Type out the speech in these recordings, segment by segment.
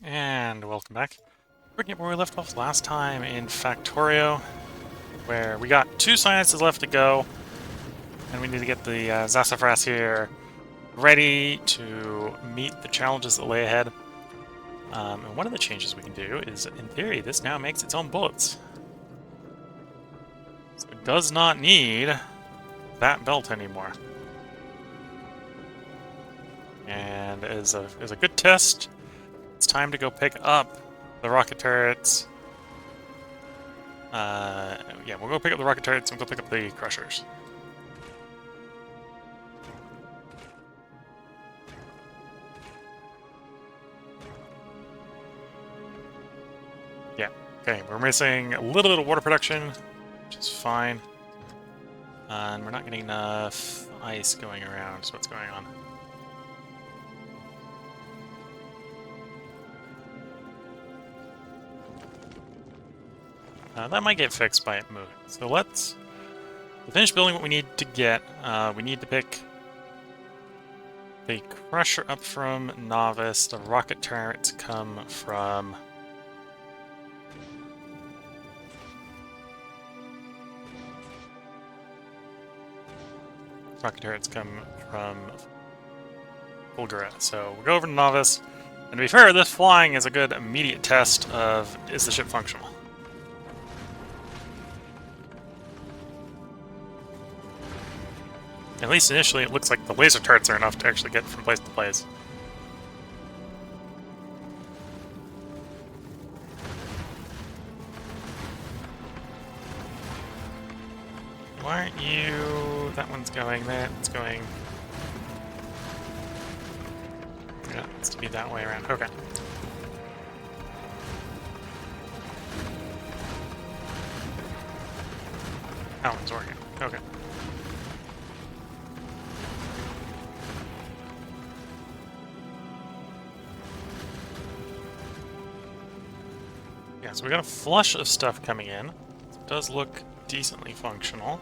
And welcome back. Picking up where we left off last time in Factorio, where we got 2 sciences left to go, and we need to get the Sassafras here ready to meet the challenges that lay ahead. And one of the changes we can do is, in theory, this now makes its own bullets. So it does not need that belt anymore. And as a good test, it's time to go pick up the rocket turrets. Yeah, we'll go pick up the rocket turrets and we'll go pick up the crushers. Yeah, okay, we're missing a little bit of water production, which is fine. And we're not getting enough ice going around, so what's going on? That might get fixed by it moving. So let's finish building what we need to get. We need to pick the crusher up from Novice. The rocket turrets come from... Rocket turrets come from Fulgura. So we'll go over to Novice. And to be fair, this flying is a good immediate test of, is the ship functional? At least initially it looks like the laser turrets are enough to actually get from place to place. Why aren't you... That one's going there, it's going... Yeah, it needs to be that way around. Okay. That one's working. Okay. Yeah, so we got a flush of stuff coming in. It does look decently functional.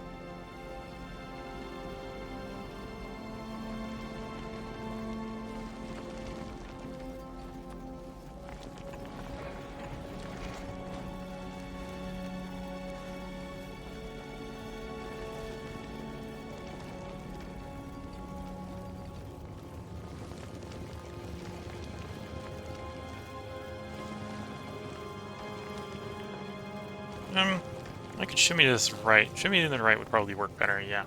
I could shimmy to this right. Shimmy to the right would probably work better, yeah.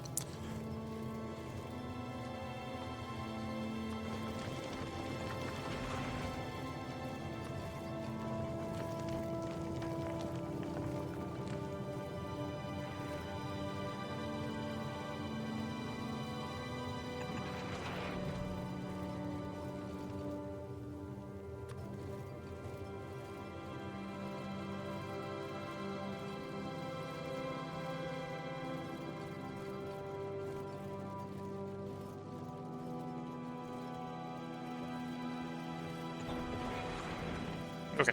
Okay.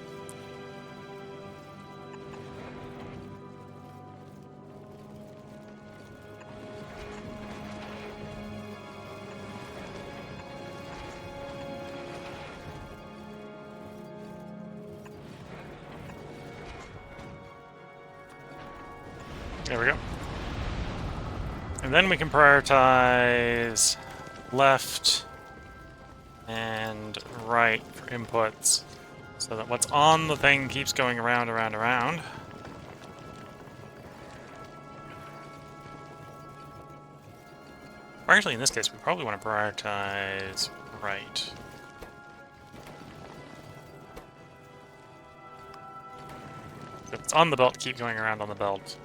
There we go. And then we can prioritize left and right for inputs, so that what's on the thing keeps going around, around, around. Or actually, in this case, we probably want to prioritize right. If it's on the belt, keep going around on the belt.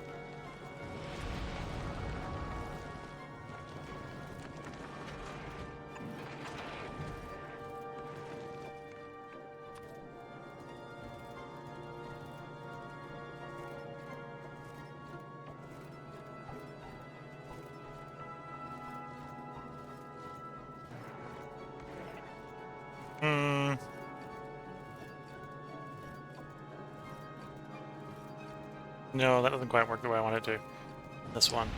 No, that doesn't quite work the way I want it to. This one.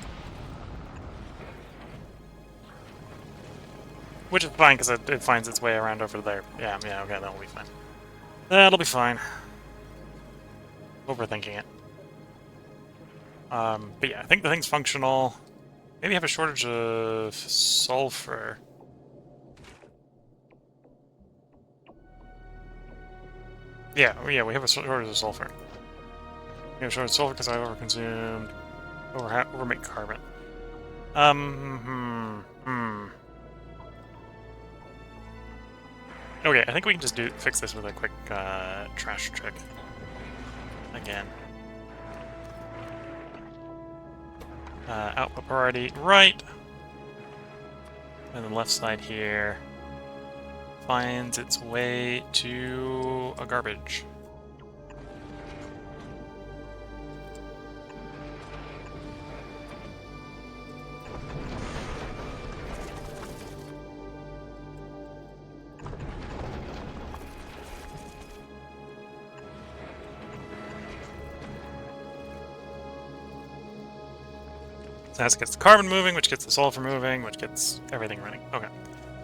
Which is fine, because it finds its way around over there. Yeah, okay, that'll be fine. That'll be fine. Overthinking it. But yeah, I think the thing's functional. Maybe have a shortage of sulfur. Yeah, we have a shortage of sulfur. We have a shortage of sulfur because I overconsumed, overmake carbon. Okay, I think we can just fix this with a quick trash trick. Again. Output priority right. And the left side here finds its way to a garbage. So that gets the carbon moving, which gets the sulfur moving, which gets everything running. Okay.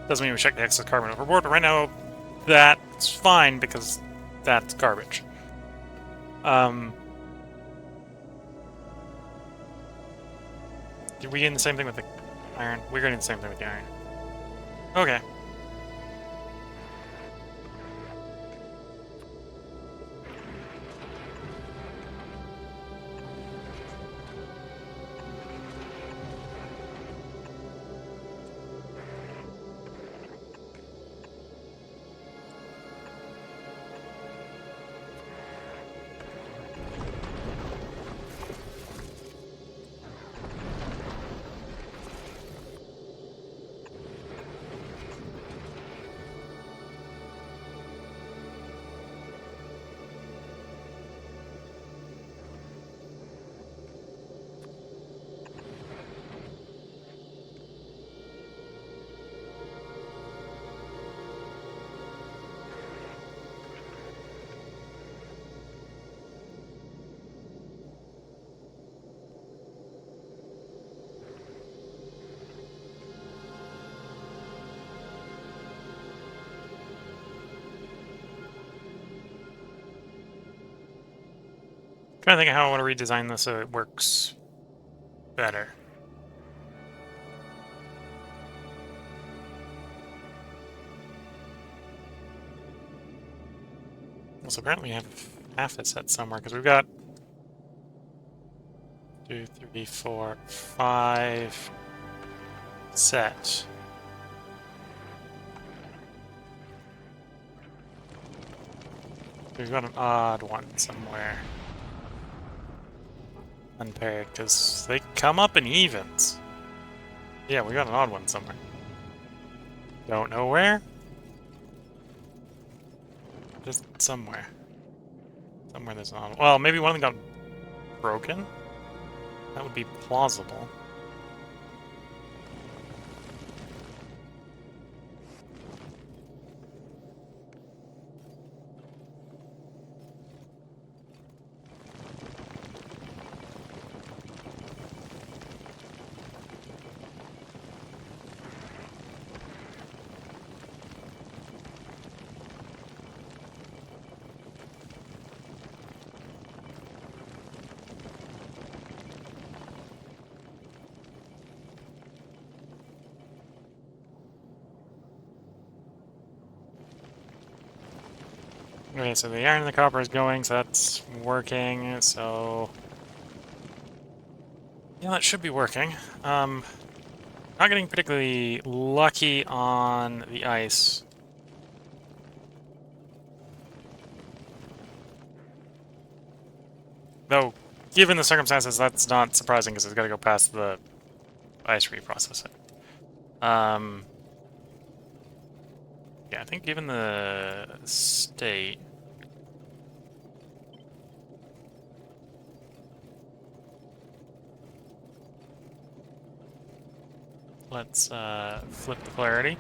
Doesn't mean we check the excess carbon overboard, but right now that's fine because that's garbage. Did we get the same thing with the iron? We're getting the same thing with the iron. Okay. Trying to think of how I want to redesign this so it works better. Well, so apparently we have half it set somewhere because we've got 2, 3, 4, 5 set. We've got an odd one somewhere. Unpaired, because they come up in evens. Yeah, we got an odd one somewhere. Don't know where. Just somewhere. Somewhere there's an odd one. Well, maybe one of them got broken? That would be plausible. Okay, so the iron and the copper is going, so that's working, so... Yeah, that should be working. Not getting particularly lucky on the ice. Though, given the circumstances, that's not surprising because it's got to go past the ice reprocessing. Yeah, I think given the state... Let's flip the polarity.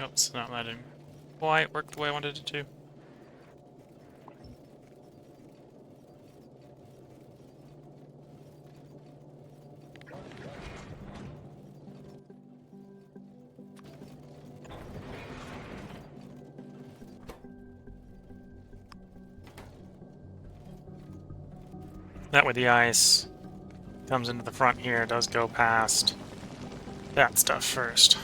Oops, not letting quite work the way I wanted it to. That way the ice comes into the front here, does go past that stuff first.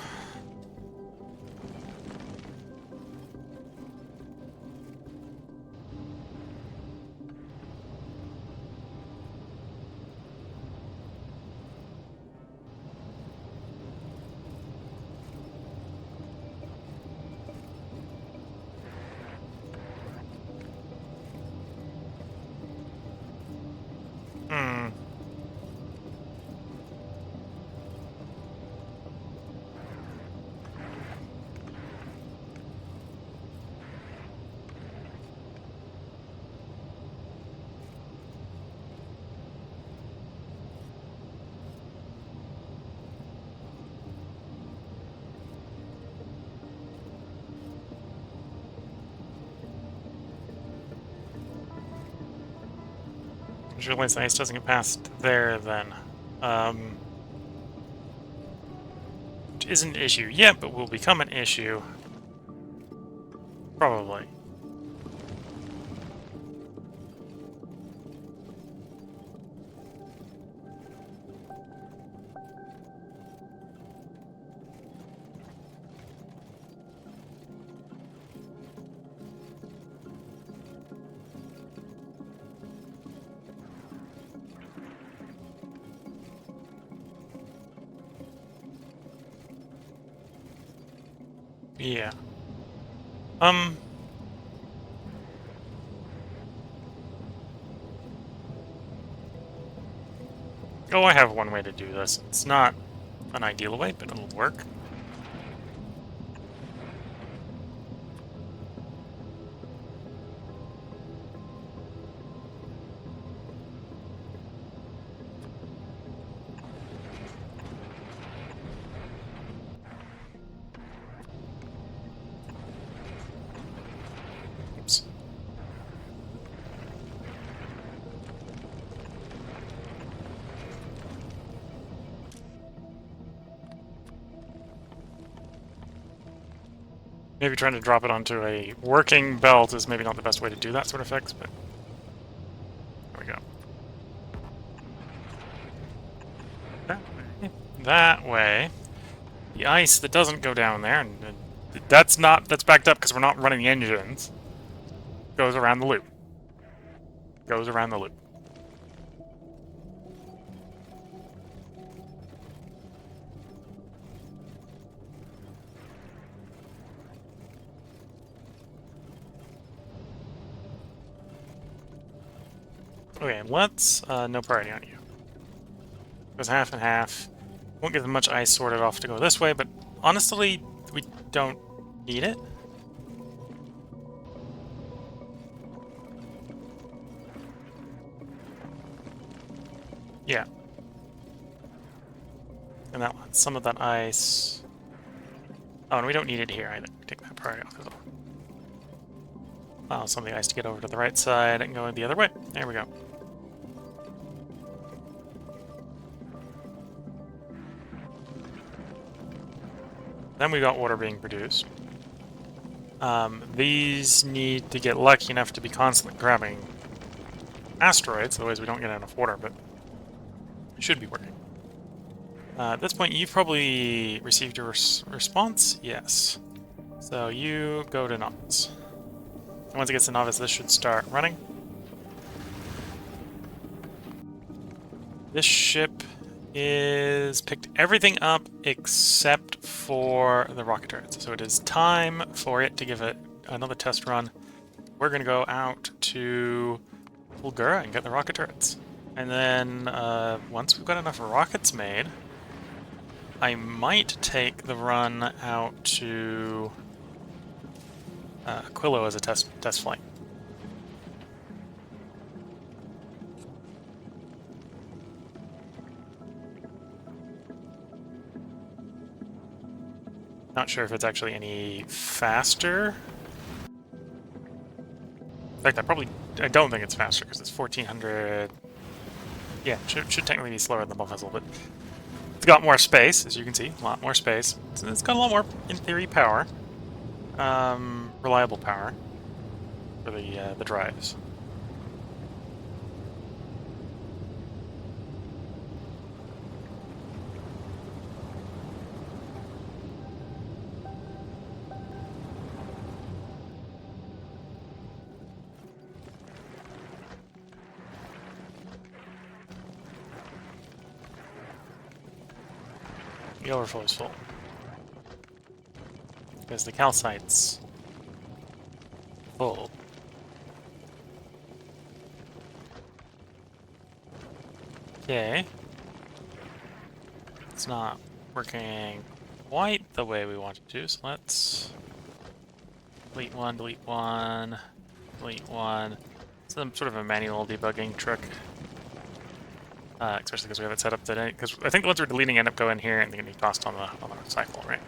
Just realized the ice doesn't get past there then. Which isn't an issue yet, but will become an issue. Probably. Yeah. Oh, I have one way to do this. It's not an ideal way, but it'll work. Oops. Maybe trying to drop it onto a working belt is maybe not the best way to do that sort of fix, but there we go. That way, the ice that doesn't go down there, and that's backed up because we're not running the engines, goes around the loop. Goes around the loop. Okay, let's, no priority on you. Goes half and half. Won't give them much ice sorted off to go this way, but honestly, we don't need it. Yeah. And that some of that ice. Oh, and we don't need it here either. Take that priority off as well. Allow some of the ice to get over to the right side and go the other way. There we go. Then we got water being produced. These need to get lucky enough to be constantly grabbing asteroids, otherwise we don't get enough water, but it should be working. At this point, you've probably received your response? Yes. So you go to novice. And once it gets to novice, this should start running. This ship is picked everything up except for the rocket turrets. So it is time for it to give it another test run. We're going to go out to Bulgura and get the rocket turrets. And then once we've got enough rockets made, I might take the run out to Aquilo as a test flight. Not sure if it's actually any faster. In fact, I don't think it's faster because it's 1400. Yeah, should technically be slower than the Buffalo, but it's got more space, as you can see, a lot more space. It's got a lot more, in theory, power, reliable power for the drives. The overflow is full. Because the calcite's full. Okay. It's not working quite the way we want it to, so let's delete one, delete one, delete one. It's some sort of a manual debugging trick. Especially because we have it set up today. Because I think the ones we're deleting end up going here and they're going to be tossed on the cycle, right?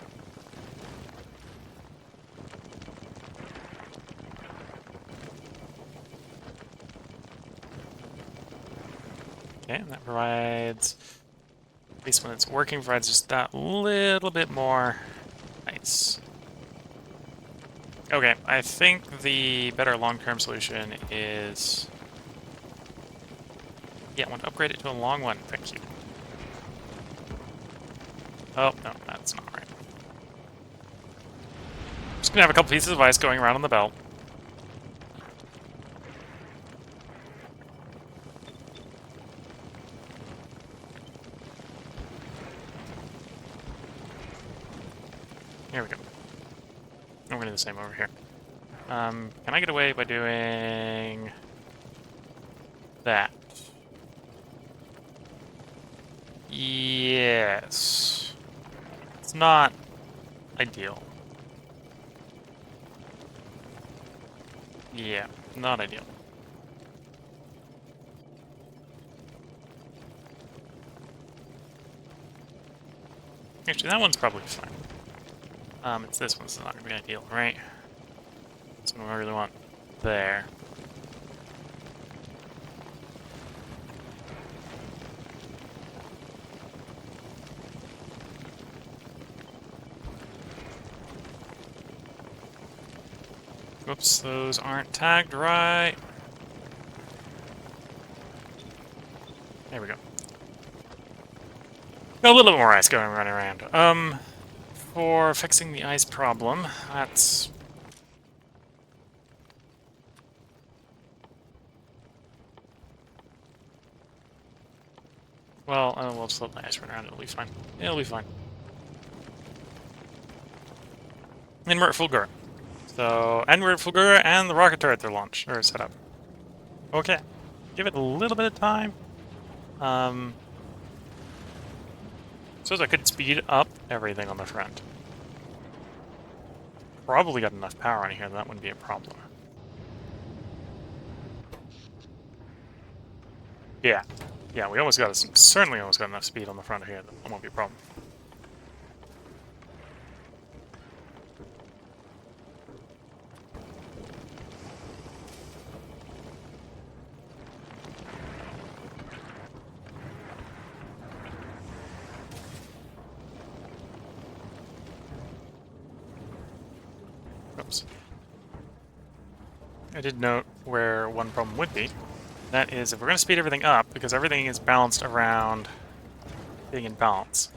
Okay, and that provides, at least when it's working, provides just that little bit more. Nice. Okay, I think the better long-term solution is... Yeah, I want to upgrade it to a long one. Thank you. Oh, no, that's not right. Just gonna have a couple pieces of ice going around on the belt. Here we go. I'm gonna do the same over here. Can I get away by doing that? Yes. It's not ideal. Yeah, not ideal. Actually, that one's probably fine. It's this one's not gonna be ideal, right? This one I really want there. Whoops, those aren't tagged right. There we go. Got a little bit more ice going running around. For fixing the ice problem, that's... Well, we'll just let the ice run around, it'll be fine. It'll be fine. Invert Fulgur. So, Invert Fulgur and the rocket turret are launched, or set up. Okay. Give it a little bit of time. So I could speed up everything on the front. Probably got enough power on here that wouldn't be a problem. Yeah. Yeah, we almost got certainly almost got enough speed on the front here that won't be a problem. Oops. I did note where one problem would be. That is, if we're going to speed everything up, because everything is balanced around being in balance,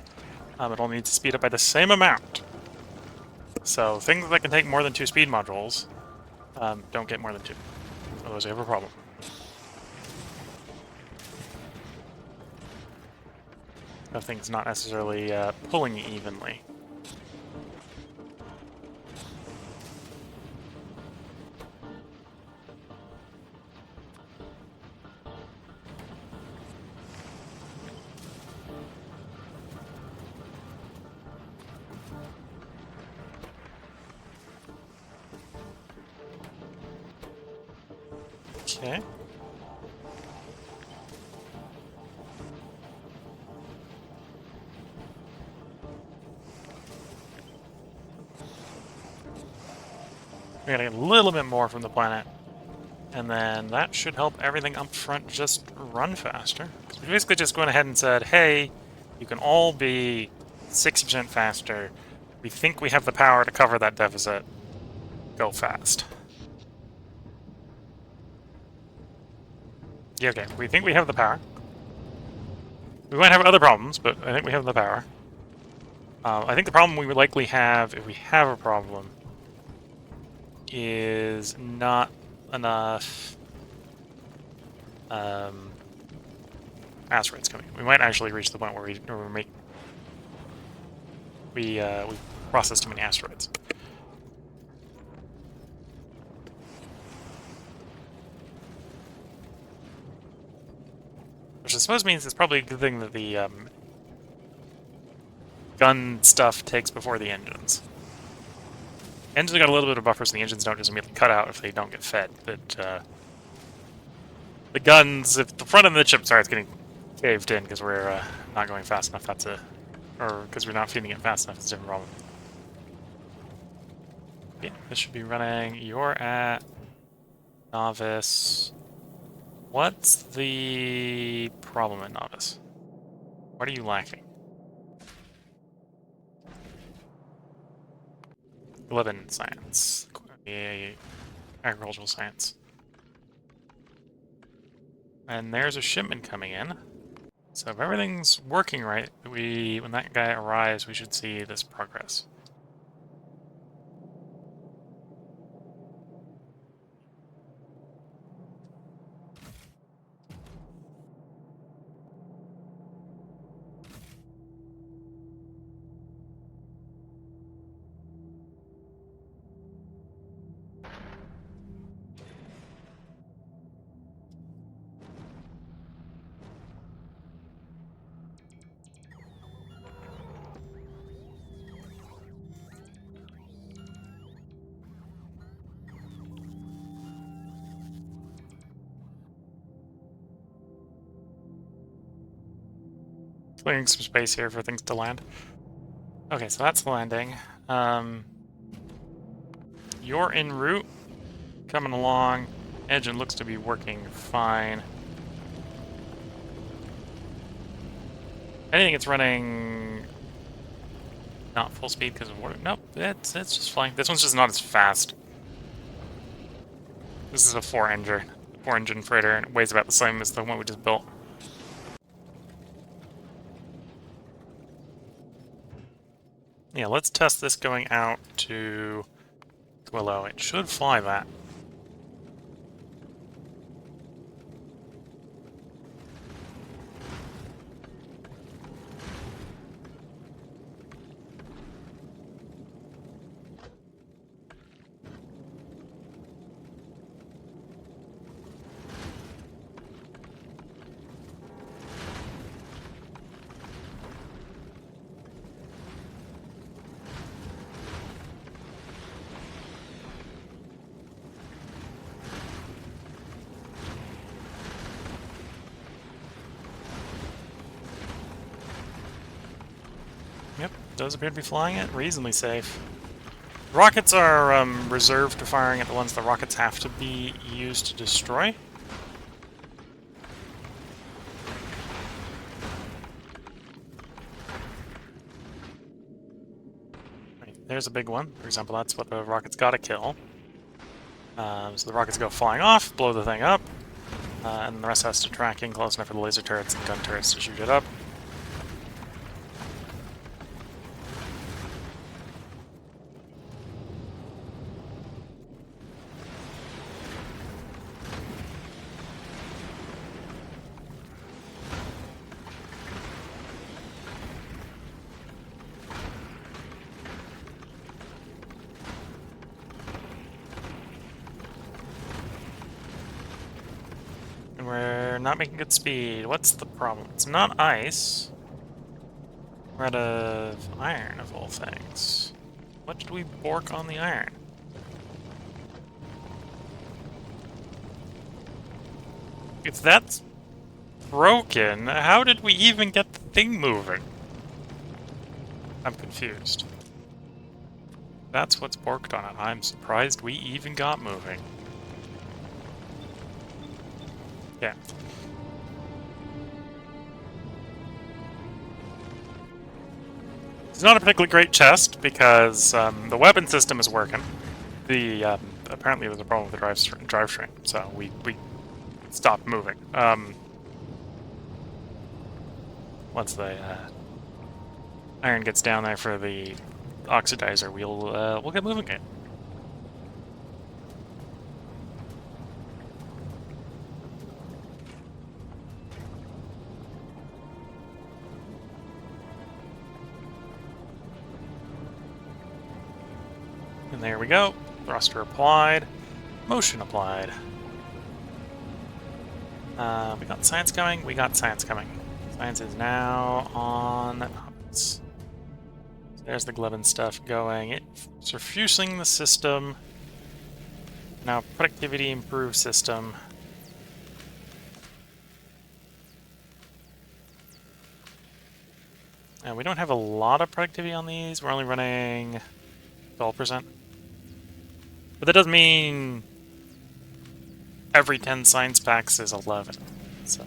it'll need to speed up by the same amount. So things that can take more than 2 speed modules don't get more than 2. Otherwise we have a problem. Things not necessarily pulling evenly. Okay. We gotta get a little bit more from the planet. And then that should help everything up front just run faster. Because we basically just went ahead and said, hey, you can all be 60% faster. We think we have the power to cover that deficit. Go fast. Yeah, okay, we think we have the power. We might have other problems, but I think we have the power. I think the problem we would likely have, if we have a problem, is not enough asteroids coming. We might actually reach the point where we make... We processed too many asteroids. Which I suppose means it's probably a good thing that the gun stuff takes before the engines. Engines got a little bit of buffer, so the engines don't just immediately cut out if they don't get fed. But the guns, if the front end of the ship starts getting caved in because we're not going fast enough, or because we're not feeding it fast enough, it's a different problem. Yeah, this should be running. You're at Novice. What's the problem at Novice? What are you lacking? 11 science. Yeah, agricultural science. And there's a shipment coming in. So if everything's working right, when that guy arrives, we should see this progress. Clearing some space here for things to land. Okay, so that's landing. You're en route, coming along. Engine looks to be working fine. Anything it's running not full speed because of water. Nope, it's just flying. This one's just not as fast. This is a four-engine freighter, and it weighs about the same as the one we just built. Yeah, let's test this going out to Willow. It should fly that. Yep, does appear to be flying it reasonably safe. Rockets are reserved to firing at the ones the rockets have to be used to destroy. Right, there's a big one. For example, that's what the rocket's got to kill. So the rockets go flying off, blow the thing up, and the rest has to track in close enough for the laser turrets and gun turrets to shoot it up. We're not making good speed. What's the problem? It's not ice. We're out of iron, of all things. What did we bork on the iron? If that's broken, how did we even get the thing moving? I'm confused. That's what's borked on it. I'm surprised we even got moving. Yeah. It's not a particularly great chest because the weapon system is working. The apparently there's a problem with the drivetrain, so we stopped moving. Once the iron gets down there for the oxidizer, we'll get moving again. And there we go. Thruster applied. Motion applied. We got science coming. We got science coming. Science is now on options. So there's the Glevin stuff going. It's refusing the system. Now productivity improve system. And we don't have a lot of productivity on these. We're only running 12%. But that doesn't mean every 10 science packs is 11. So,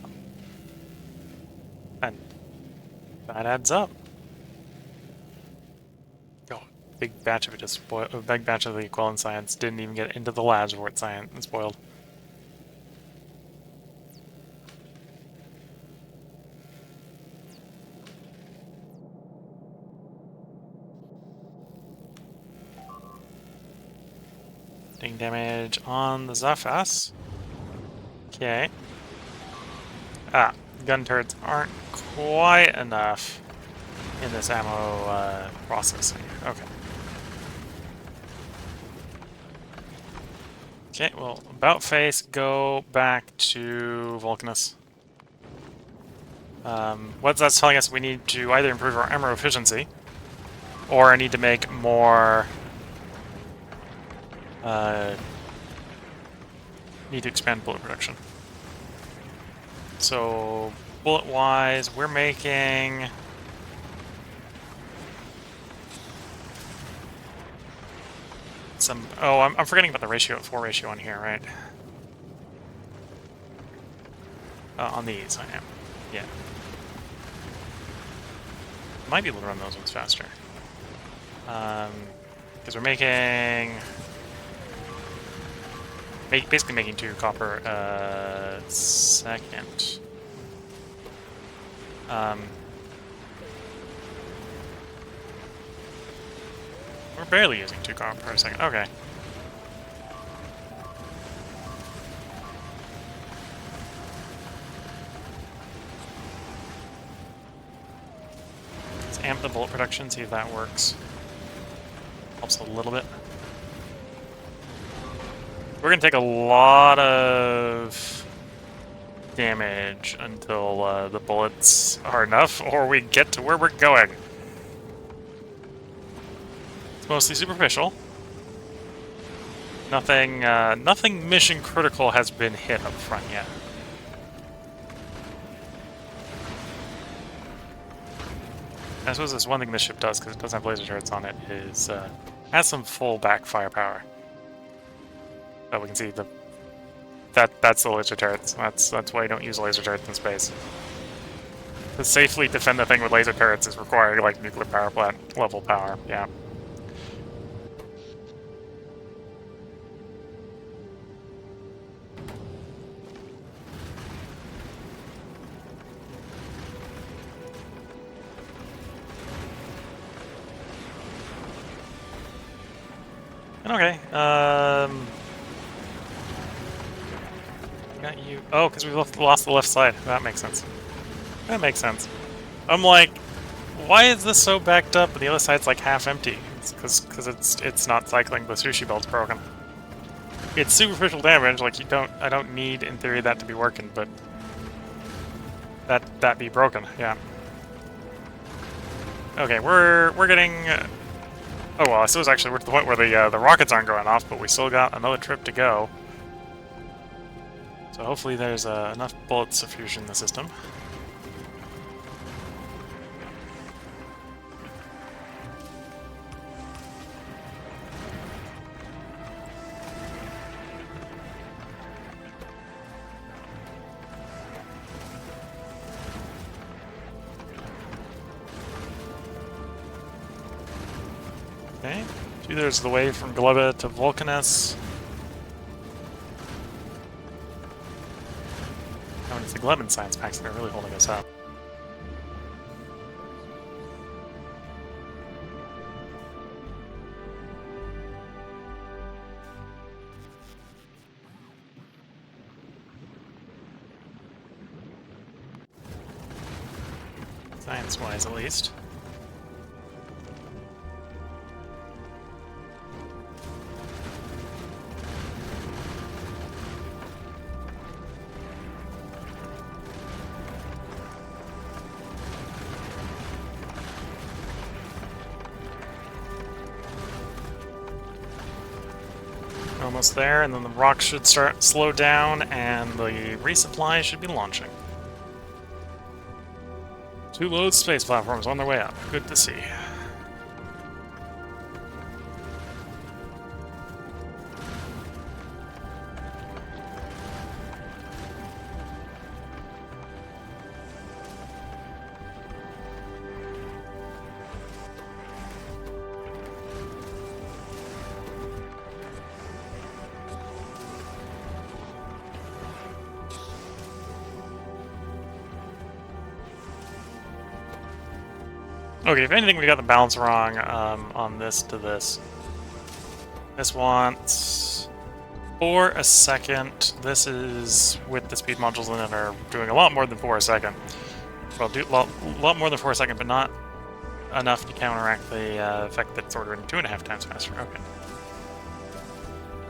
and that adds up. Oh, big batch of it just spoiled. A big batch of the equivalent science didn't even get into the labs before it's spoiled. Taking damage on the Zafas. Okay. Ah, gun turrets aren't quite enough in this ammo processing. Okay. Okay, well, about face, go back to Vulcanus. What that's telling us, we need to either improve our ammo efficiency, or I need to make more... need to expand bullet production. So, bullet-wise, we're making... some... Oh, I'm forgetting about the ratio, 4 ratio on here, right? On these, I am. Yeah. Might be able to run those ones faster. Because we're making... basically making 2 copper a second. We're barely using 2 copper per second. Okay. Let's amp the bullet production, see if that works. Helps a little bit. We're gonna take a lot of damage until the bullets are enough, or we get to where we're going. It's mostly superficial. Nothing mission critical has been hit up front yet. I suppose this one thing this ship does, because it doesn't have laser turrets on it, is has some full back firepower. We can see that's the laser turrets. That's why you don't use laser turrets in space. To safely defend the thing with laser turrets is requiring like nuclear power plant level power. Yeah. Okay. Got you. Oh, because we lost the left side. That makes sense. That makes sense. I'm like, why is this so backed up and the other side's like half empty? It's because it's not cycling. The sushi belt's broken. It's superficial damage. Like I don't need in theory that to be working, but that be broken. Yeah. Okay, we're getting. Oh well, I suppose actually we're to the point where the rockets aren't going off, but we still got another trip to go. So hopefully there's enough bullet suffusion in the system. Okay, 2/3 of the way from Gleba to Vulcanus. Oh, and it's the Gleben science packs that are really holding us up. Science-wise, at least. almost there, and then the rocks should start slow down, and the resupply should be launching. 2 load space platforms on their way up. Good to see. Okay, if anything, we got the balance wrong on this to this. This wants 4 a second. This is with the speed modules in it are doing a lot more than 4 a second. Well, do a lot more than 4 a second, but not enough to counteract the effect that it's ordering 2.5 times faster. Okay.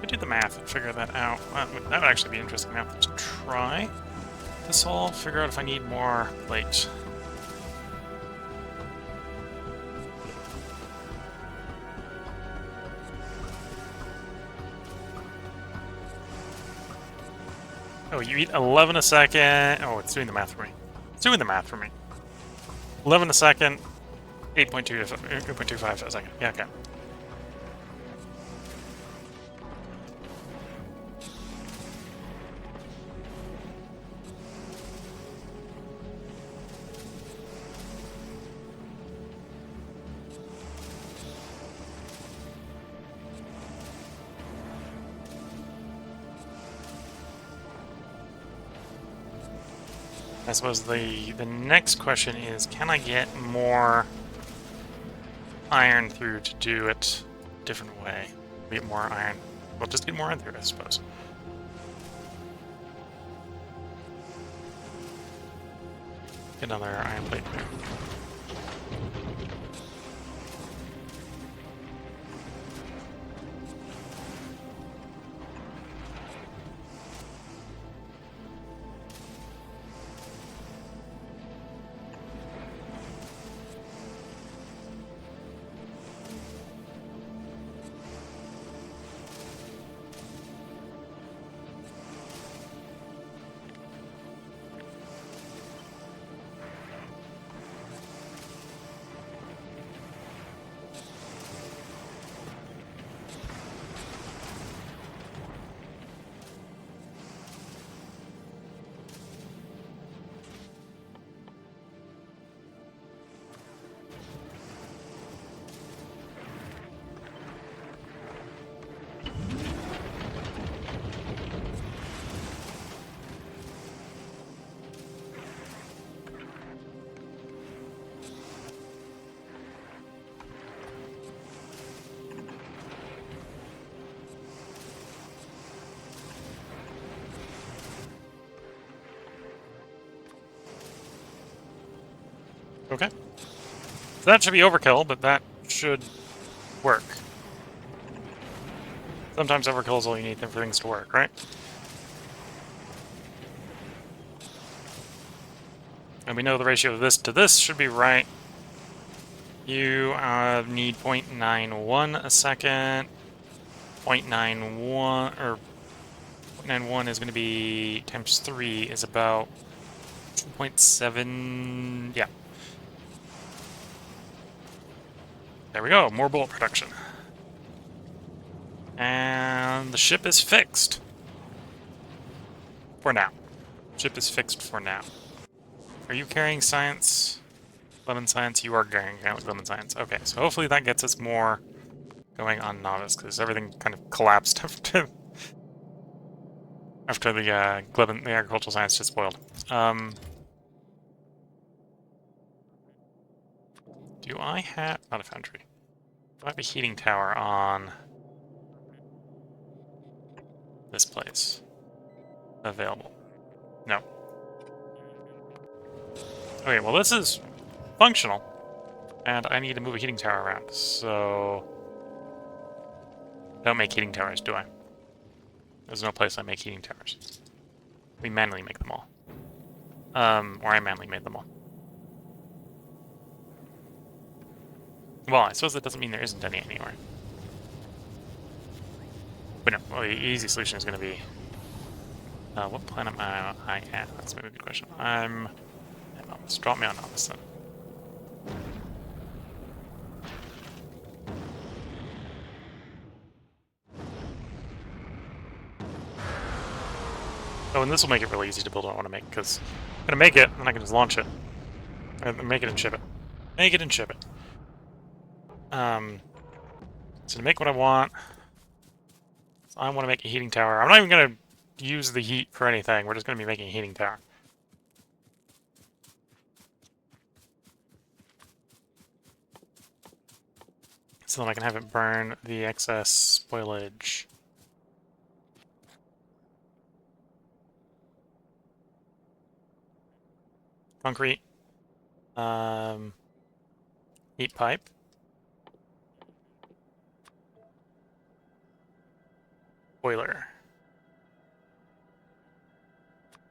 We do the math and figure that out. That would actually be interesting now to try to solve. Figure out if I need more plate. Oh, you eat 11 a second. Oh, it's doing the math for me. It's doing the math for me. 11 a second, 8.25 a second. Yeah, okay. I suppose the next question is, can I get more iron through to do it a different way? Get more iron. Well, just get more iron through, I suppose. Get another iron plate there. Okay. So that should be overkill, but that should work. Sometimes overkill is all you need for things to work, right? And we know the ratio of this to this should be right. You need 0.91 a second. 0.91, or 0.91 is going to be times 3 is about 2.7, yeah. There we go, more bullet production. And the ship is fixed. For now. Ship is fixed for now. Are you carrying science? Lemon science? You are carrying lemon science. Okay, so hopefully that gets us more going on novice, because everything kind of collapsed after the agricultural science just spoiled. Do I have... not a foundry. Do I have a heating tower on this place? Available. No. Okay, well this is functional. And I need to move a heating tower around, so... I don't make heating towers, do I? There's no place I make heating towers. We manually make them all. Or I manually made them all. Well, I suppose that doesn't mean there isn't any anywhere. But no, well, the easy solution is going to be... what planet am I at? That's maybe a good question. I'm... Anomalous. Drop me on Anomalous then. Oh, and this will make it really easy to build what I want to make, because I'm going to make it, and I can just launch it. Make it and ship it. Make it and ship it. So to make what I want, I want to make a heating tower. I'm not even going to use the heat for anything. We're just going to be making a heating tower. So then I can have it burn the excess spoilage. Concrete. Heat pipe. Boiler.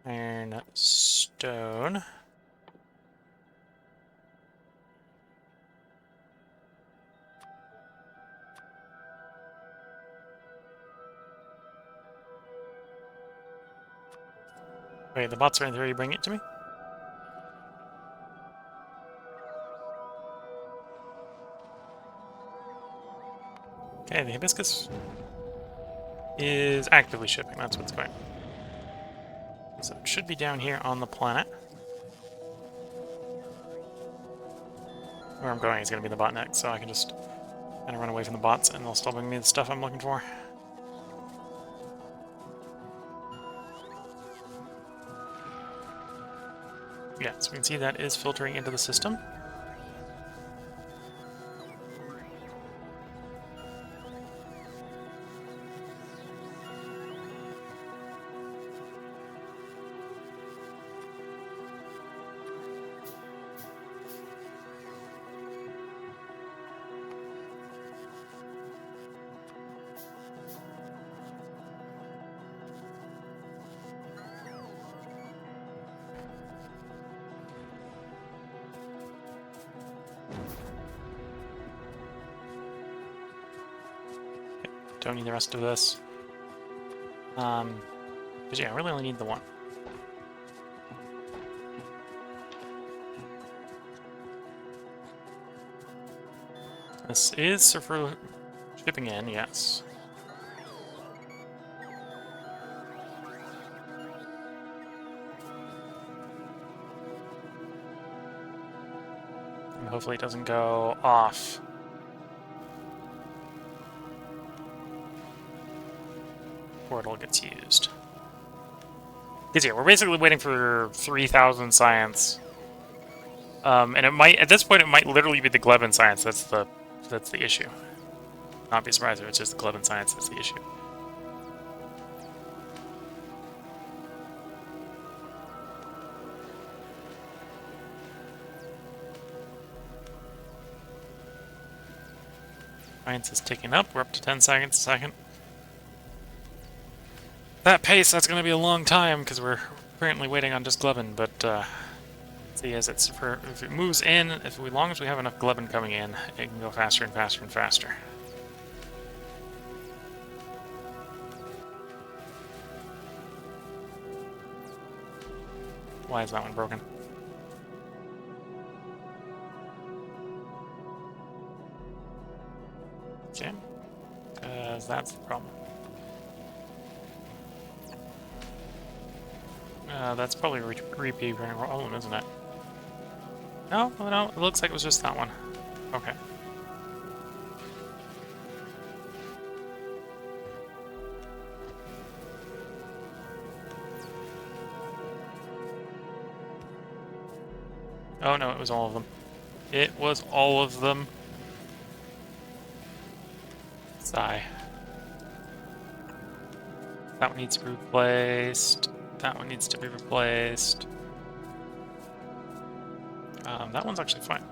Iron stone. Wait, the bots are in there. You bring it to me? Okay, the hibiscus is actively shipping. That's what's going on. So it should be down here on the planet. Where I'm going is going to be the bot next, so I can just kind of run away from the bots and they'll still bring me the stuff I'm looking for. Yeah, so we can see that is filtering into the system. Don't need the rest of this. Because yeah, I really only need the one. This is for shipping in, yes. And hopefully it doesn't go off. Portal gets used. Because yeah, we're basically waiting for 3,000 science. And it might, at this point, it might literally be the Glebin science that's the issue. Not be surprised if it's just the Glebin science that's the issue. Science is ticking up. We're up to 10 seconds a second. That pace, that's going to be a long time because we're currently waiting on just Glebin, but see, as if it moves in, as long as we have enough Glebin coming in, it can go faster and faster and faster. Why is that one broken? Okay, because that's the problem. That's probably a repeat problem, isn't it? No, no, it looks like it was just that one. Okay. Oh no, it was all of them. It was all of them. Sigh. That one needs to be replaced. That one needs to be replaced. That one's actually fine.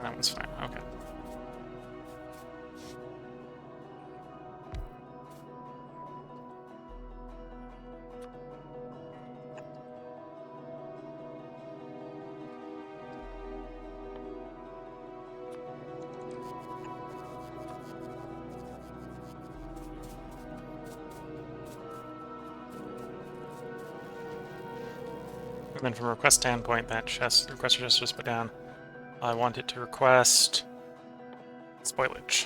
That one's fine, okay. And then from a request standpoint, that requester chest just put down, I want it to request spoilage.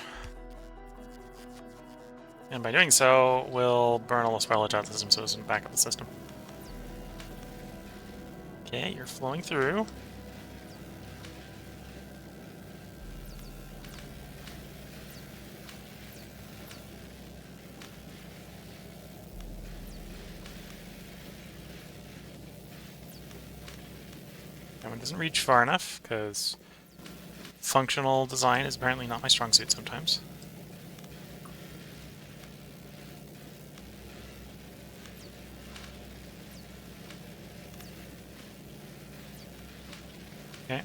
And by doing so, we'll burn all the spoilage out of the system so it doesn't back up the system. Okay, you're flowing through. That one doesn't reach far enough, because functional design is apparently not my strong suit sometimes. Okay.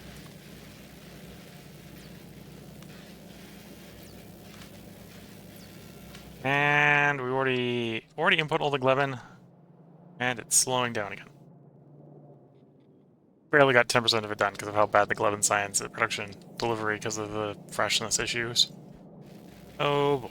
And we already input all the Glevin, and it's slowing down again. Barely got 10% of it done because of how bad the Glevin science at production delivery because of the freshness issues. Oh boy.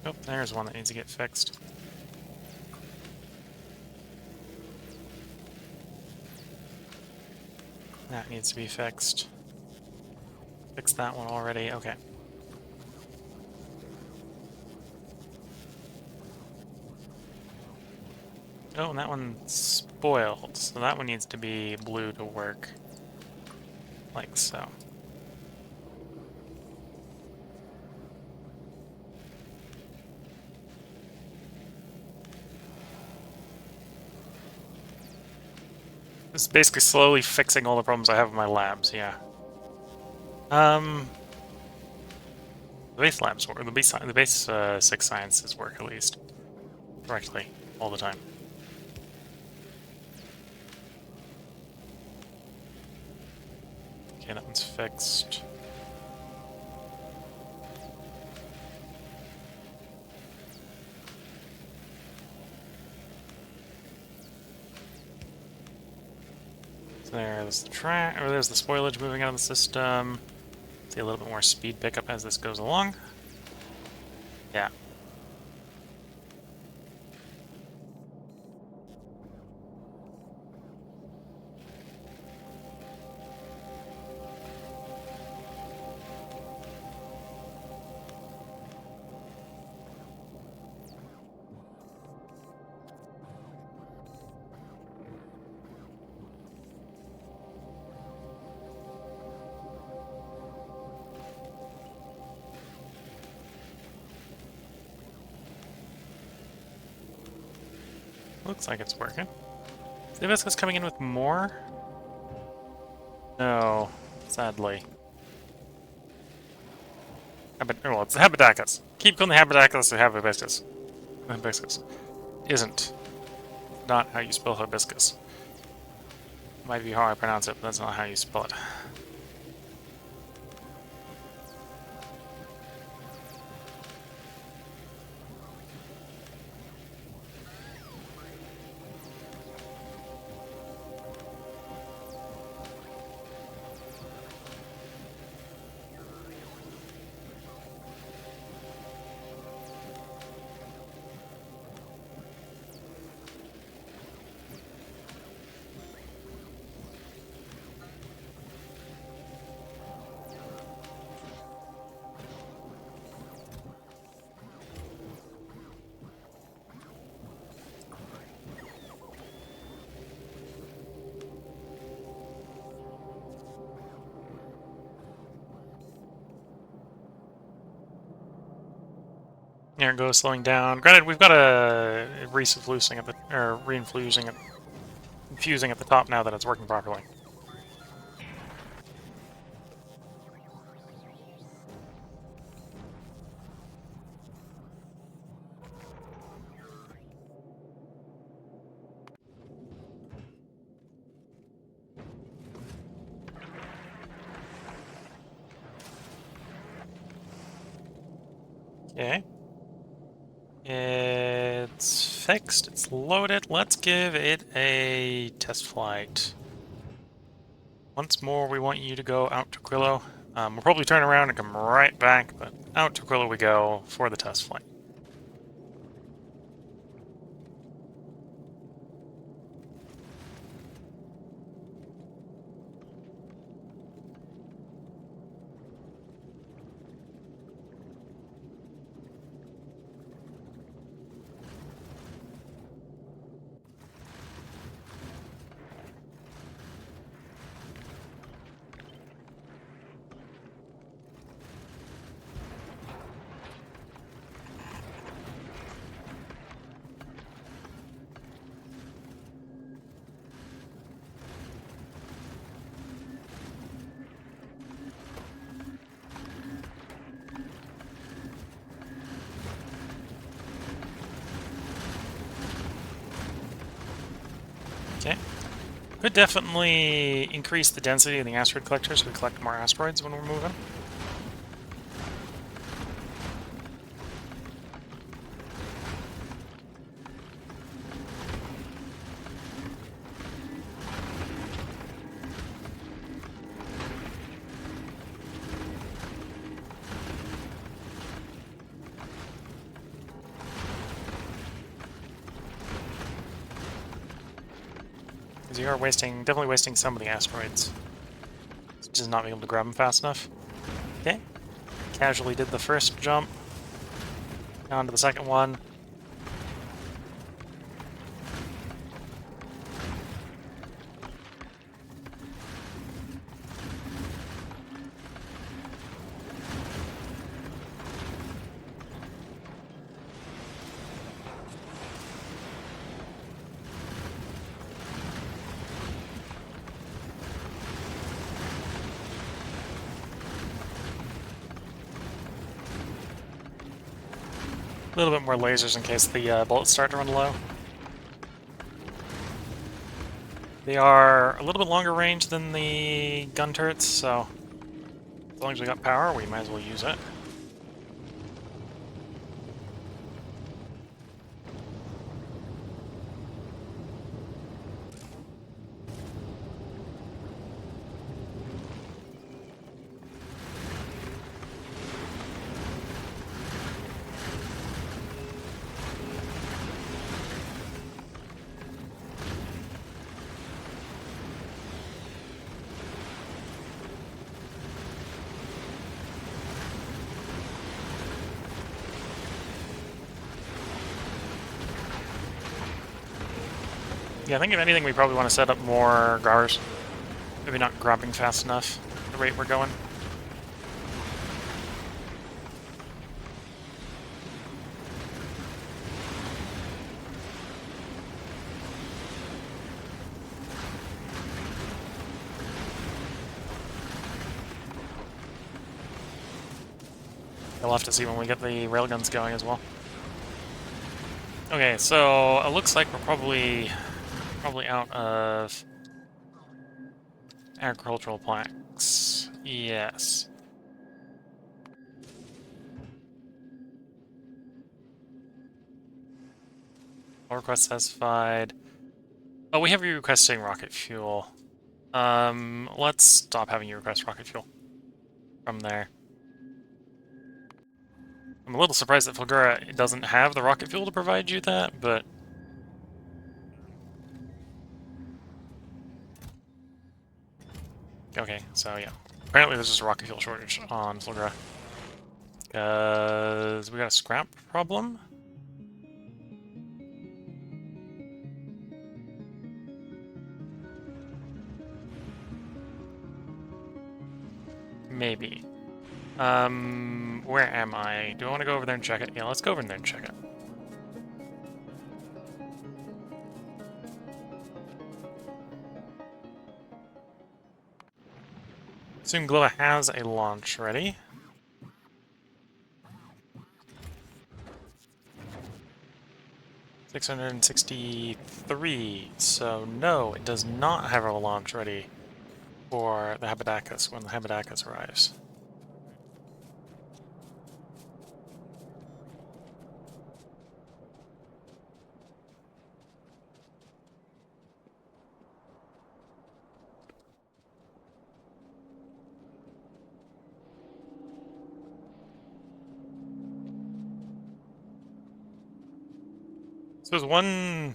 Oh, there's one that needs to get fixed. That needs to be fixed. Fixed that one already, okay. Oh, and that one's spoiled, so that one needs to be blue to work. Like so. It's basically slowly fixing all the problems I have in my labs, yeah. The base labs work, the base 6 sciences work at least. Correctly, all the time. Okay, that one's fixed. There's the track, or there's the spoilage moving out of the system. See a little bit more speed pickup as this goes along. Yeah. Looks like it's working. Is the Hibiscus coming in with more? No, sadly. Well, it's the Habitacus. Keep calling the Habitacus the Hibiscus. Hibiscus. Isn't. Not how you spell hibiscus. Might be how I pronounce it, but that's not how you spell it. There it goes, slowing down. Granted, we've got a re-infusing at the infusing at the top now that it's working properly. Okay. It's fixed, it's loaded. Let's give it a test flight. Once more, we want you to go out to Quillo. We'll probably turn around and come right back, but out to Quillo we go for the test flight. Okay. Could definitely increase the density of the asteroid collector so we collect more asteroids when we're moving. Because you are definitely wasting some of the asteroids. Just not being able to grab them fast enough. Okay. Casually did the first jump. On to the second one. A little bit more lasers in case the bullets start to run low. They are a little bit longer range than the gun turrets, so as long as we got power, we might as well use it. Yeah, I think if anything, we probably want to set up more grabbers. Maybe not grabbing fast enough at the rate we're going. We'll have to see when we get the railguns going as well. Okay, so it looks like we're probably out of agricultural plaques. Yes. All requests satisfied. Oh, we have you requesting rocket fuel. Let's stop having you request rocket fuel from there. I'm a little surprised that Fulgura doesn't have the rocket fuel to provide you that, but... Okay, so yeah. Apparently there's just a rocket fuel shortage on Fulgura. Because we got a scrap problem? Maybe. Where am I? Do I want to go over there and check it? Yeah, let's go over there and check it. Assume Gloa has a launch ready. $663. So no, it does not have a launch ready for the Habadakis when the Habadakis arrives. There's one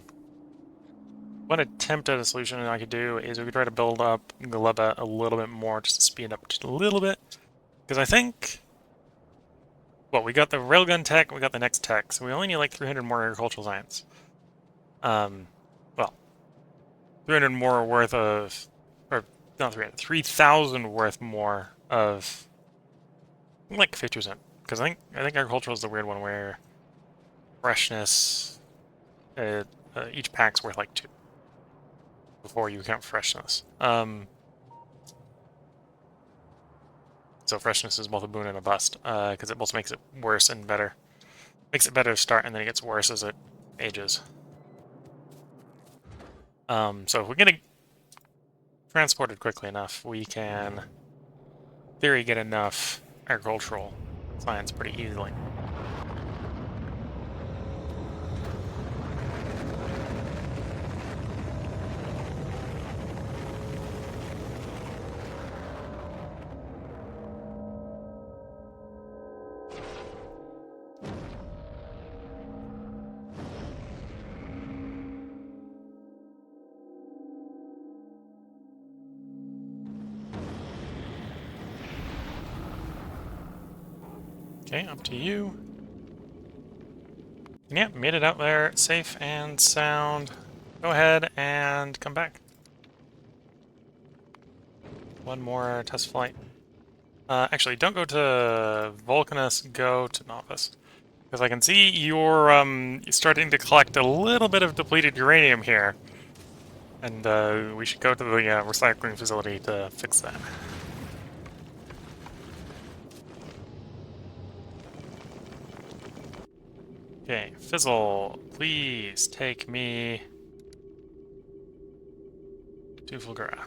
attempt at a solution I could do is we could try to build up Gleba a little bit more just to speed up just a little bit. Because I think, well, we got the railgun tech, we got the next tech, so we only need like 300 more agricultural science. Well, 300 more worth of, or not 300, 3,000 worth more of like 50%. Because I think agricultural is the weird one where freshness, each pack's worth like 2 before you count freshness. So freshness is both a boon and a bust, because it both makes it worse and better. Makes it better to start, and then it gets worse as it ages. So if we get it transported quickly enough, we can, in theory, get enough agricultural science pretty easily. Okay, up to you. And yeah, made it out there safe and sound. Go ahead and come back. One more test flight. Actually, don't go to Vulcanus, go to Novice. Because I can see you're starting to collect a little bit of depleted uranium here. And we should go to the recycling facility to fix that. Okay, Fizzle, please take me to Fulgura.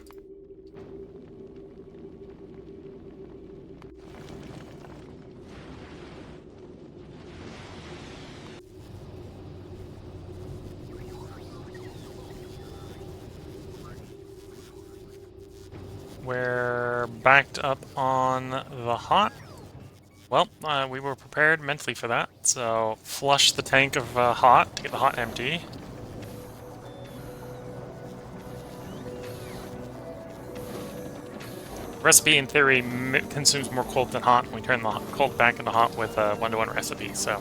We're backed up on the hot. Well, we were prepared mentally for that, so flush the tank of hot to get the hot empty. Recipe, in theory, consumes more cold than hot. We turn the cold back into hot with a 1-to-1 recipe, so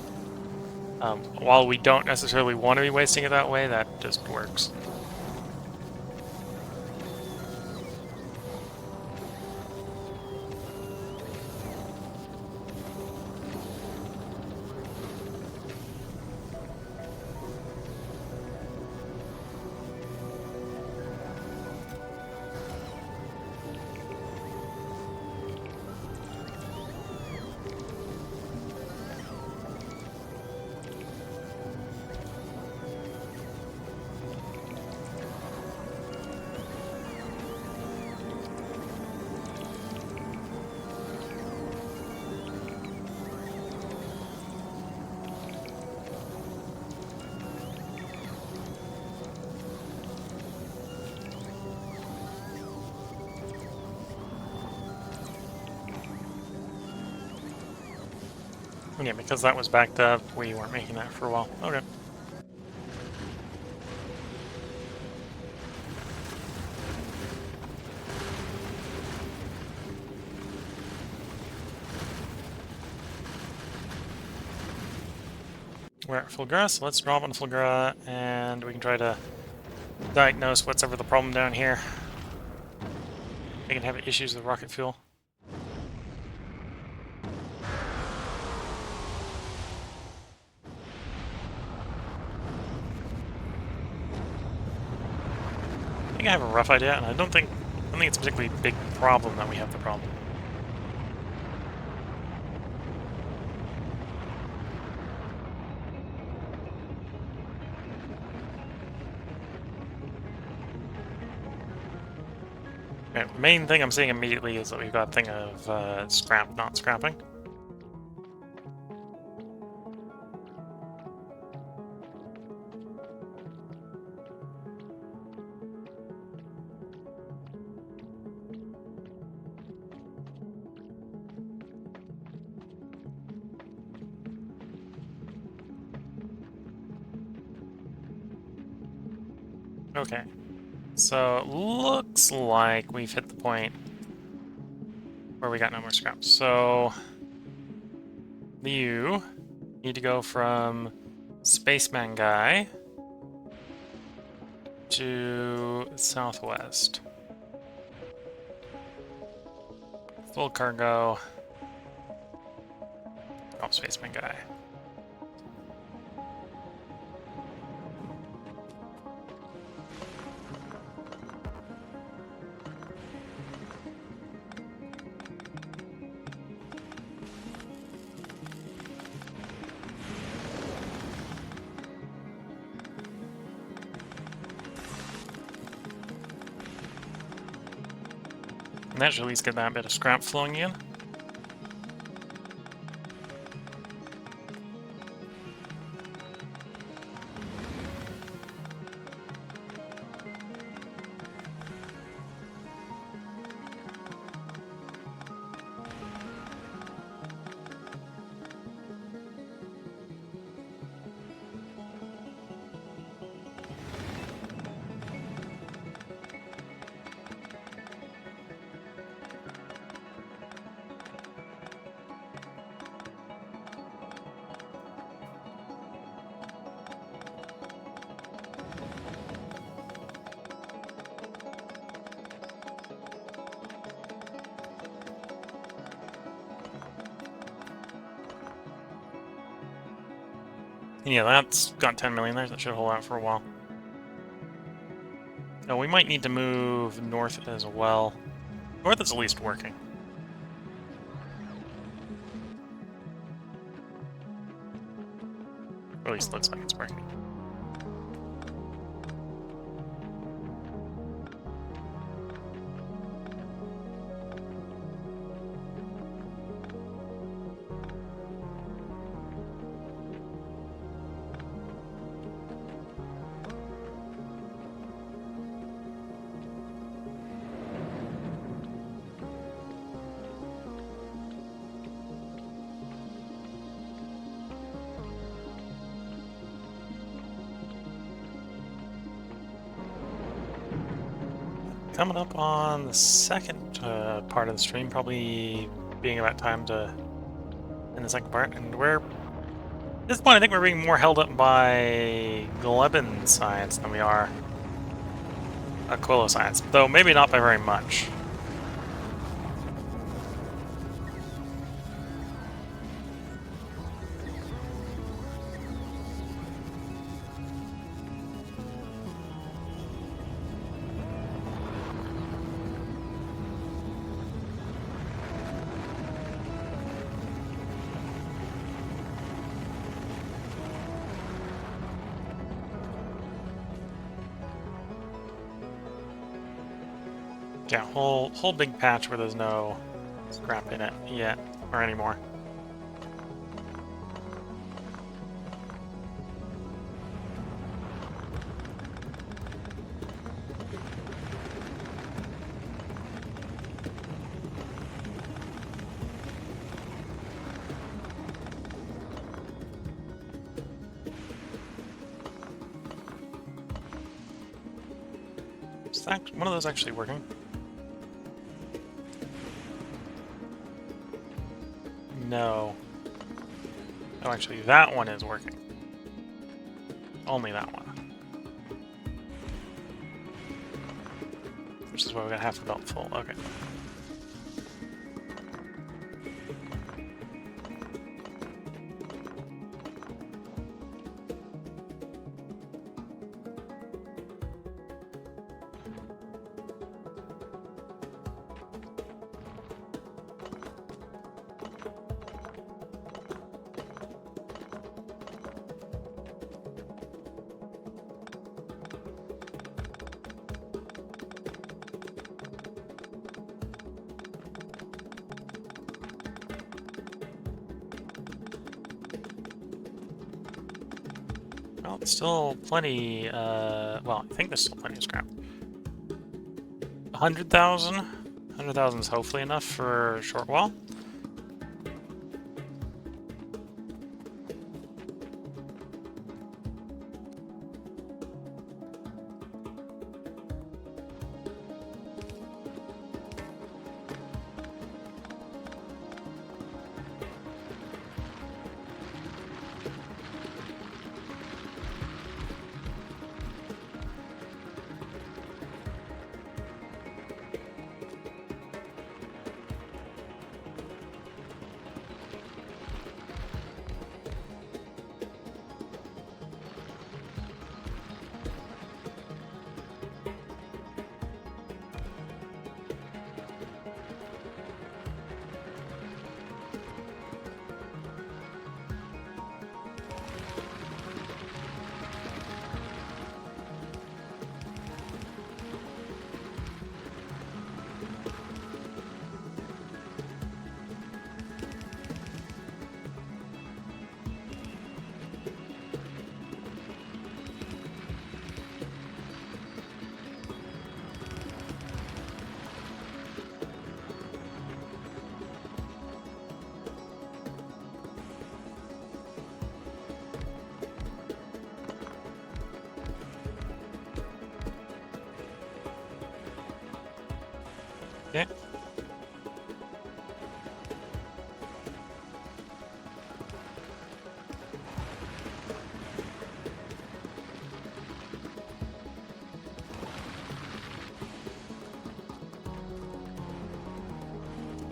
while we don't necessarily want to be wasting it that way, that just works. Yeah, because that was backed up, we weren't making that for a while. Okay. We're at Fulgura, so let's drop on Fulgura, and we can try to diagnose what's ever the problem down here. We can have issues with rocket fuel. I think I have a rough idea, and I don't think it's a particularly big problem that we have the problem. Okay, the main thing I'm seeing immediately is that we've got a thing of scrap not scrapping. Okay. So, it looks like we've hit the point where we got no more scraps. So, you need to go from Spaceman Guy to southwest. Full cargo. Oh, Spaceman Guy. And that should at least get that bit of scrap flowing in. Yeah, that's got 10 million there. That should hold out for a while. Oh, we might need to move north as well. North is at least working. Or at least looks like it's working. Coming up on the second part of the stream, probably being about time to in the second part, and at this point I think we're being more held up by Glebin science than we are Aquilo science, though maybe not by very much. Yeah, whole big patch where there's no scrap in it yet, or anymore. Is that one of those actually working? No. Oh, actually, that one is working. Only that one. Which is why we got half the belt full. Okay. Well, still plenty, well, I think there's still plenty of scrap. 100,000? 100,000 is hopefully enough for a short while. Okay.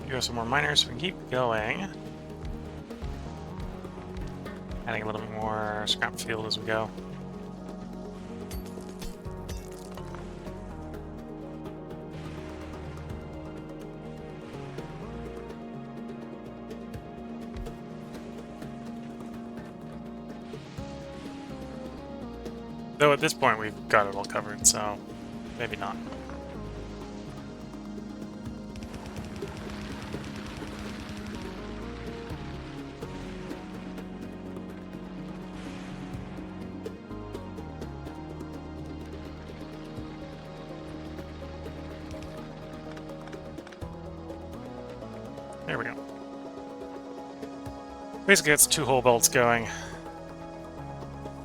Here go some more miners, so we can keep going. Adding a little bit more scrap field as we go. Though at this point we've got it all covered, so maybe not. There we go. Basically, it's 2 whole belts going.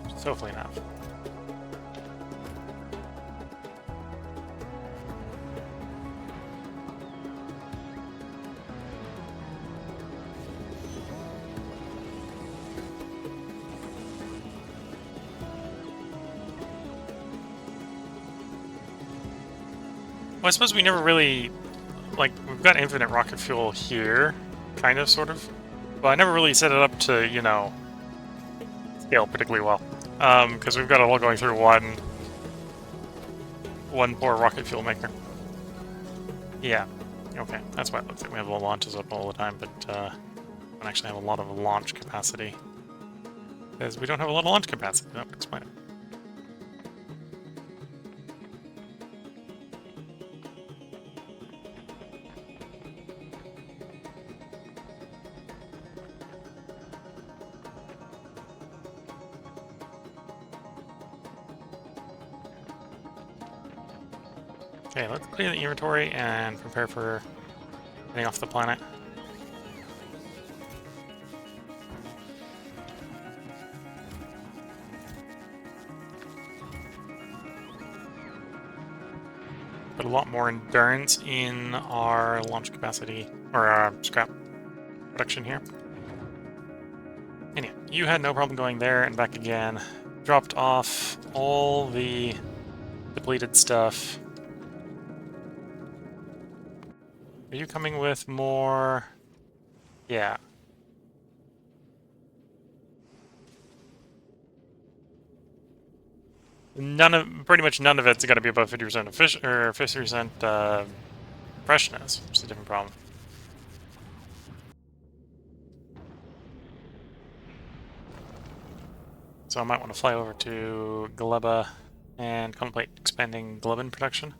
It's hopefully enough. Well, I suppose we never really, like, we've got infinite rocket fuel here, kind of, sort of. But I never really set it up to, you know, scale particularly well. Because we've got it all going through one poor rocket fuel maker. Yeah. Okay, that's why it looks like we have all launches up all the time, but don't actually have a lot of launch capacity. Because we don't have a lot of launch capacity, that would explain it. Okay, let's clear the inventory and prepare for getting off the planet. Put a lot more endurance in our launch capacity, or our scrap production here. Anyway, you had no problem going there and back again. Dropped off all the depleted stuff. Are you coming with more? Yeah. Pretty much none of it's going to be above 50% of fish, or 50% freshness, which is a different problem. So I might want to fly over to Gleba and contemplate expanding Glebin production.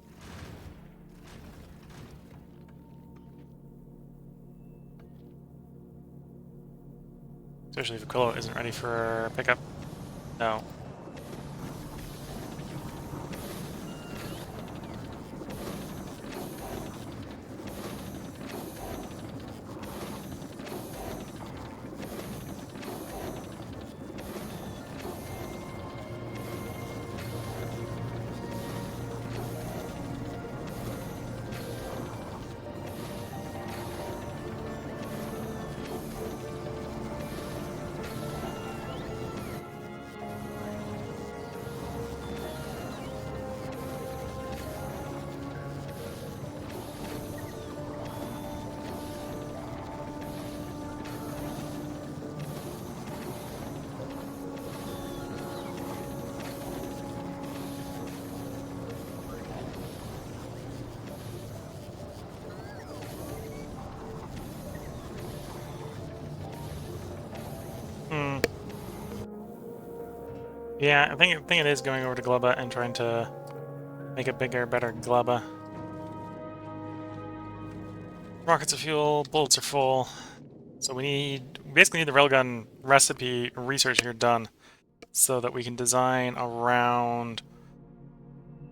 Especially if Aquilo isn't ready for pickup. No. Yeah, I think it is going over to Gleba and trying to make a bigger, better Gleba. Rockets of fuel, bullets are full. So we basically need the railgun recipe research here done so that we can design around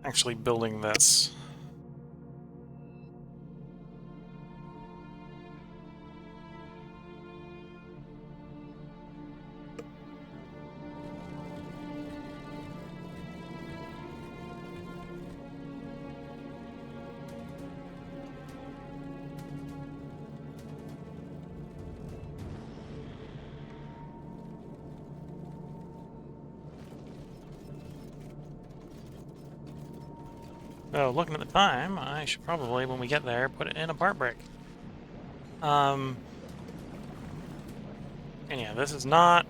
actually building this. So, looking at the time, I should probably, when we get there, put it in a part break. And yeah, this is not...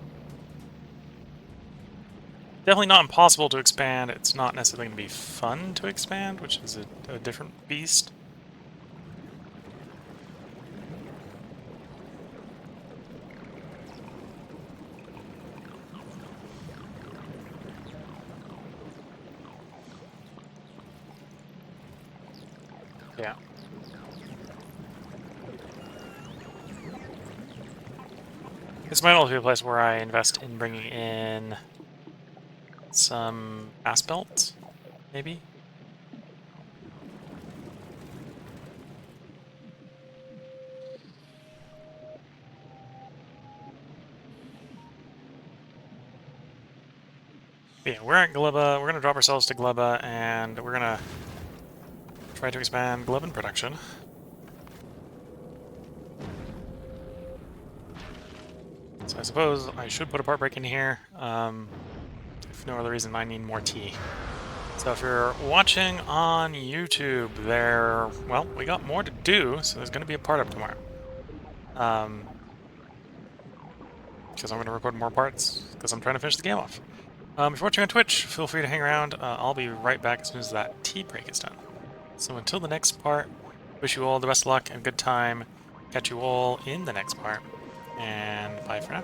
definitely not impossible to expand. It's not necessarily going to be fun to expand, which is a different beast. Yeah. This might also be a place where I invest in bringing in some fast belts, maybe? But yeah, we're at Gleba. We're going to drop ourselves to Gleba, and we're going to try to expand Gleban production. So I suppose I should put a part break in here. If no other reason, I need more tea. So if you're watching on YouTube, well, we got more to do, so there's going to be a part up tomorrow. Because I'm going to record more parts, because I'm trying to finish the game off. If you're watching on Twitch, feel free to hang around. I'll be right back as soon as that tea break is done. So until the next part, wish you all the best of luck and good time. Catch you all in the next part, and bye for now.